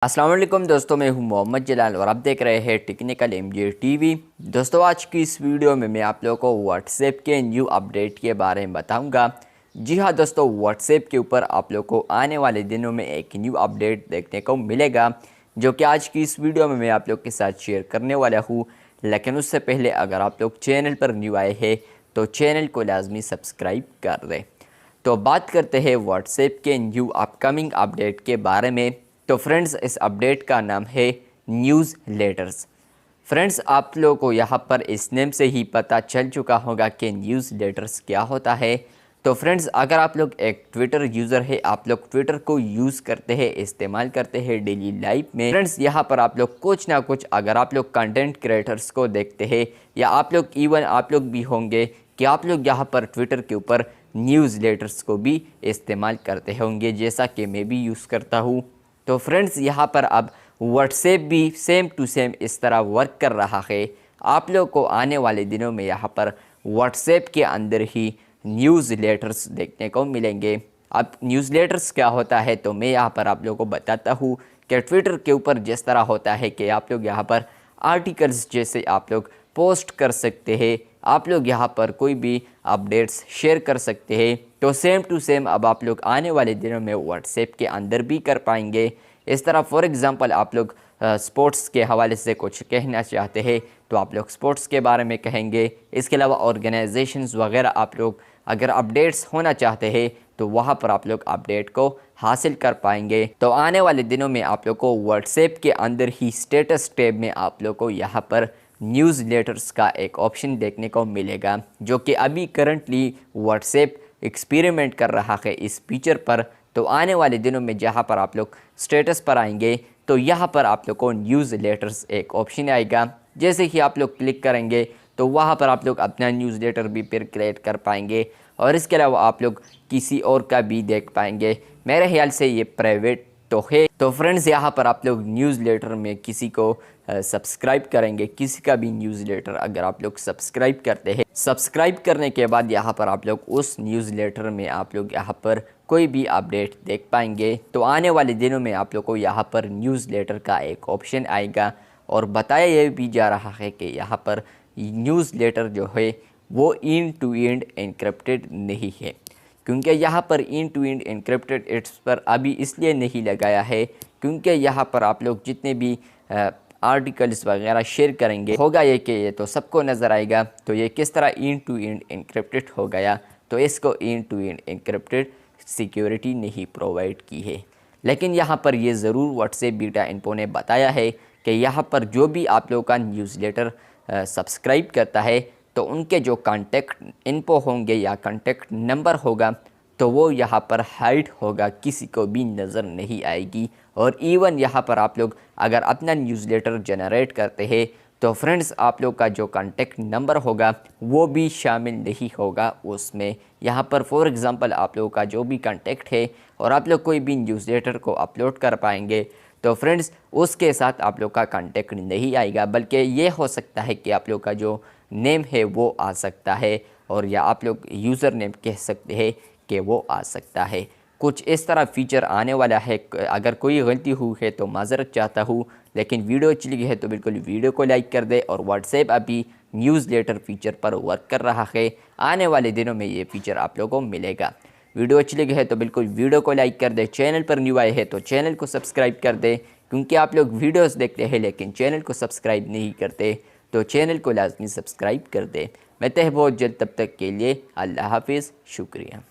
अस्सलाम वालेकुम दोस्तों, मैं हूं मोहम्मद जलाल और आप देख रहे हैं टेक्निकल एमजे टीवी। दोस्तों, आज की इस वीडियो में मैं आप लोगों को व्हाट्सएप के न्यू अपडेट के बारे में बताऊंगा। जी हां दोस्तों, व्हाट्सएप के ऊपर आप लोगों को आने वाले दिनों में एक न्यू अपडेट देखने को मिलेगा, जो कि आज की इस वीडियो में मैं आप लोग के साथ शेयर करने वाला हूँ। लेकिन उससे पहले अगर आप लोग चैनल पर न्यू आए हैं तो चैनल को लाजमी सब्सक्राइब कर दें। तो बात करते हैं व्हाट्सएप के न्यू अपकमिंग अपडेट के बारे में। तो फ्रेंड्स, इस अपडेट का नाम है न्यूज़ लेटर्स। फ्रेंड्स, आप लोगों को यहाँ पर इस नेम से ही पता चल चुका होगा कि न्यूज़ लेटर्स क्या होता है। तो फ्रेंड्स, अगर आप लोग एक ट्विटर यूज़र है, आप लोग ट्विटर को यूज़ करते हैं, इस्तेमाल करते हैं डेली लाइफ में। फ्रेंड्स, यहाँ पर आप लोग कुछ ना कुछ, अगर आप लोग कंटेंट क्रिएटर्स को देखते हैं या आप लोग भी होंगे कि आप लोग यहाँ पर ट्विटर के ऊपर न्यूज़ लेटर्स को भी इस्तेमाल करते होंगे, जैसा कि मैं भी यूज़ करता हूँ। तो फ्रेंड्स, यहाँ पर अब व्हाट्सएप भी सेम टू सेम इस तरह वर्क कर रहा है। आप लोग को आने वाले दिनों में यहाँ पर व्हाट्सएप के अंदर ही न्यूज़ लेटर्स देखने को मिलेंगे। अब न्यूज़ लेटर्स क्या होता है, तो मैं यहाँ पर आप लोगों को बताता हूँ कि ट्विटर के ऊपर जिस तरह होता है कि आप लोग यहाँ पर आर्टिकल्स जैसे आप लोग पोस्ट कर सकते हैं, आप लोग यहाँ पर कोई भी अपडेट्स शेयर कर सकते हैं। तो सेम टू सेम अब आप लोग आने वाले दिनों में व्हाट्सएप के अंदर भी कर पाएंगे। इस तरह फॉर एग्ज़ाम्पल आप लोग स्पोर्ट्स के हवाले से कुछ कहना चाहते हैं तो आप लोग स्पोर्ट्स के बारे में कहेंगे। इसके अलावा ऑर्गेनाइजेशंस वगैरह आप लोग अगर अपडेट्स होना चाहते हैं तो वहाँ पर आप लोग अपडेट को हासिल कर पाएंगे। तो आने वाले दिनों में आप लोग को व्हाट्सएप के अंदर ही स्टेटस टैब में आप लोग को यहाँ पर न्यूज़ लेटर्स का एक ऑप्शन देखने को मिलेगा, जो कि अभी करंटली व्हाट्सएप एक्सपेरिमेंट कर रहा है इस फीचर पर। तो आने वाले दिनों में जहाँ पर आप लोग स्टेटस पर आएंगे तो यहाँ पर आप लोग को न्यूज़ लेटर्स एक ऑप्शन आएगा। जैसे ही आप लोग क्लिक करेंगे तो वहाँ पर आप लोग अपना न्यूज़ लेटर भी फिर क्रिएट कर पाएंगे और इसके अलावा आप लोग किसी और का भी देख पाएंगे। मेरे ख्याल से ये प्राइवेट तो है। तो फ्रेंड्स, यहाँ पर आप लोग न्यूज़ लेटर में किसी को सब्सक्राइब करेंगे, किसी का भी न्यूज़ लेटर अगर आप लोग सब्सक्राइब करते हैं, सब्सक्राइब करने के बाद यहाँ पर आप लोग उस न्यूज़ लेटर में आप लोग यहाँ पर कोई भी अपडेट देख पाएंगे। तो आने वाले दिनों में आप लोग को यहाँ पर न्यूज़ लेटर का एक ऑप्शन आएगा और बताया यह भी जा रहा है कि यहाँ पर न्यूज़ लेटर जो है वो एंड टू एंड एन्क्रिप्टेड नहीं है, क्योंकि यहाँ पर end to end encrypted it's पर अभी इसलिए नहीं लगाया है क्योंकि यहाँ पर आप लोग जितने भी आर्टिकल्स वगैरह शेयर करेंगे, होगा ये कि ये तो सबको नज़र आएगा। तो ये किस तरह एंड टू एंड एन्क्रिप्टेड हो गया, तो इसको end to end encrypted security नहीं प्रोवाइड की है। लेकिन यहाँ पर ये ज़रूर व्हाट्सएप बीटा इन्फो ने बताया है कि यहाँ पर जो भी आप लोगों का न्यूज़लेटर सब्सक्राइब करता है तो उनके जो कॉन्टेक्ट इन्फो होंगे या कॉन्टेक्ट नंबर होगा तो वो यहाँ पर हाइड होगा, किसी को भी नज़र नहीं आएगी। और इवन यहाँ पर आप लोग अगर अपना न्यूज़लेटर जनरेट करते हैं तो फ्रेंड्स, आप लोग का जो कॉन्टेक्ट नंबर होगा वो भी शामिल नहीं होगा उसमें। यहाँ पर फॉर एग्ज़ाम्पल आप लोगों का जो भी कॉन्टेक्ट है और आप लोग कोई भी न्यूज़लेटर को अपलोड कर पाएंगे तो फ्रेंड्स, उसके साथ आप लोग का कॉन्टेक्ट नहीं आएगा, बल्कि ये हो सकता है कि आप लोग का जो नेम है वो आ सकता है और या आप लोग यूज़र नेम कह सकते हैं कि वो आ सकता है। कुछ इस तरह फीचर आने वाला है। अगर कोई गलती हुई है तो माज़रत चाहता हूँ, लेकिन वीडियो अच्छी लगी है तो बिल्कुल वीडियो को लाइक कर दे। और व्हाट्सएप अभी न्यूज़ लेटर फीचर पर वर्क कर रहा है, आने वाले दिनों में ये फीचर आप लोगों को मिलेगा। वीडियो अच्छी लगी है तो बिल्कुल वीडियो को लाइक कर दे। चैनल पर न्यू आए हैं तो चैनल को सब्सक्राइब कर दे, क्योंकि आप लोग वीडियोस देखते हैं लेकिन चैनल को सब्सक्राइब नहीं करते, तो चैनल को लाजमी सब्सक्राइब कर दे। मैं बहुत जल्द, तब तक के लिए अल्लाह हाफिज़, शुक्रिया।